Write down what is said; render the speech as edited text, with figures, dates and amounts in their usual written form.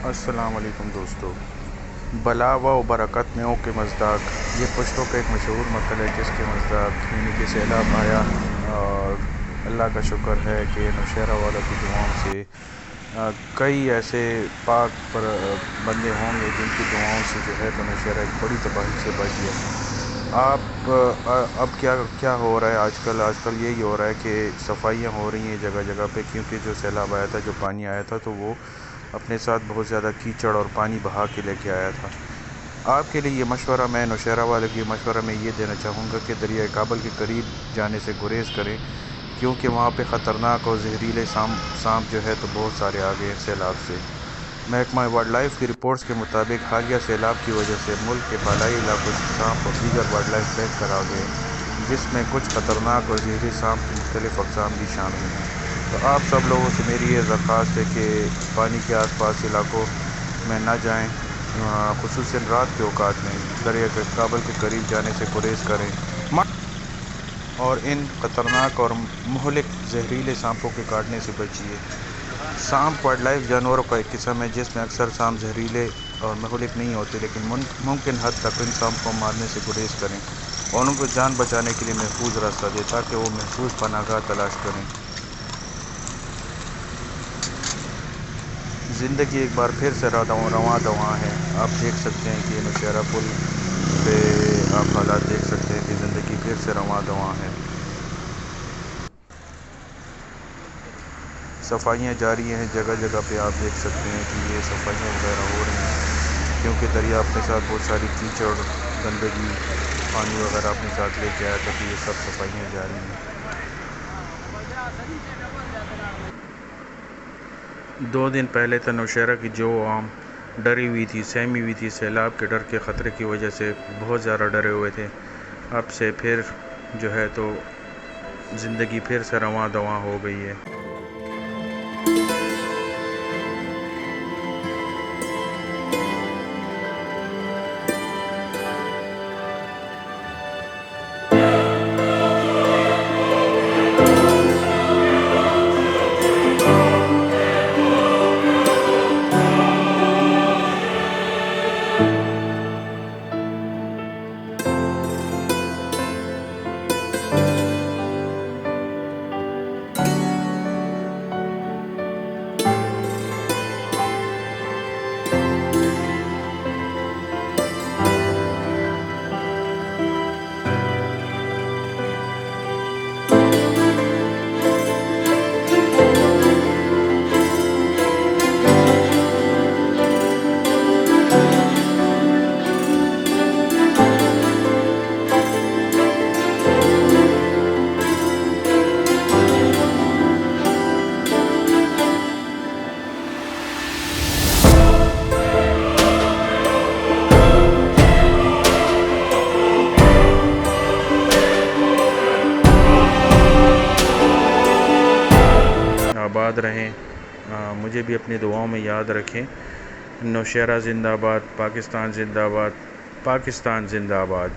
अस्सलाम वालेकुम दोस्तों। बला व बरकत में के मज़दाक, ये पुश्तों का एक मशहूर मकल है जिसके मज़दाक यानी कि सैलाब आया और अल्लाह का शुक्र है कि नौशहरा वालों की दुआओं से कई ऐसे पाक पर बंदे होंगे जिनकी दुआओं से जो है तो नौशहरा एक बड़ी तबाही से बच गया। अब क्या क्या हो रहा है आजकल यही हो रहा है कि सफाइयाँ हो रही हैं जगह जगह पे, क्योंकि जो सैलाब आया था, जो पानी आया था, तो वो अपने साथ बहुत ज़्यादा कीचड़ और पानी बहा के लेके आया था। आपके लिए ये मशवरा, मैं नौशहरा वाले की मशवरा मैं ये देना चाहूँगा कि दरिया काबल के करीब जाने से गुरेज़ करें, क्योंकि वहाँ पे ख़तरनाक और जहरीले सांप जो है तो बहुत सारे आ गए हैं सैलाब से। महकमा वाइल्ड लाइफ की रिपोर्ट्स के मुताबिक हालिया सैलाब की वजह से मुल्क के बालाई इलाकों से सांप और दीगर वाइल्ड लाइफ बैंक कर आ गए, जिसमें कुछ ख़तरनाक और जहरीले सांप की मुख्तलिफ़ अक़साम भी शामिल हैं। तो आप सब लोगों से मेरी ये दरख्वास्त है कि पानी के आसपास इलाकों में ना जाएं, खुसूसन रात के औकात में दरिया के काबल के करीब जाने से गुरेज़ करें और इन ख़तरनाक और मुहलिक जहरीले सांपों के काटने से बचिए। सांप वाइल्ड लाइफ जानवरों का एक किस्म है जिसमें अक्सर सांप जहरीले और मुहलिक नहीं होते, लेकिन मुमकिन हद तक इन सांप को मारने से गुरेज़ करें और उनको जान बचाने के लिए महफूज रास्ता दें ताकि वो महफूज पनाहगाह तलाश करें। ज़िंदगी एक बार फिर से रवां दवां है। आप देख सकते हैं कि नौशहरा पुल पे आप हालात देख सकते हैं कि ज़िंदगी फिर से रवां दवां है। सफाइयाँ जारी हैं जगह जगह पे, आप देख सकते हैं कि ये सफाइयाँ वगैरह हो रही हैं, क्योंकि दरिया अपने साथ बहुत सारी कीचड़, गंदगी, पानी वगैरह अपने साथ लेके आया था, तो ये सब सफाइयाँ जारी हैं। 2 दिन पहले तो नौशहरा की जो आम डरी हुई थी, सहमी हुई थी, सैलाब के डर के ख़तरे की वजह से बहुत ज़्यादा डरे हुए थे। अब से फिर जो है तो ज़िंदगी फिर से रवां दवां हो गई है। आबाद रहें, मुझे भी अपनी दुआओं में याद रखें। नौशहरा ज़िंदाबाद, पाकिस्तान ज़िंदाबाद, पाकिस्तान ज़िंदाबाद।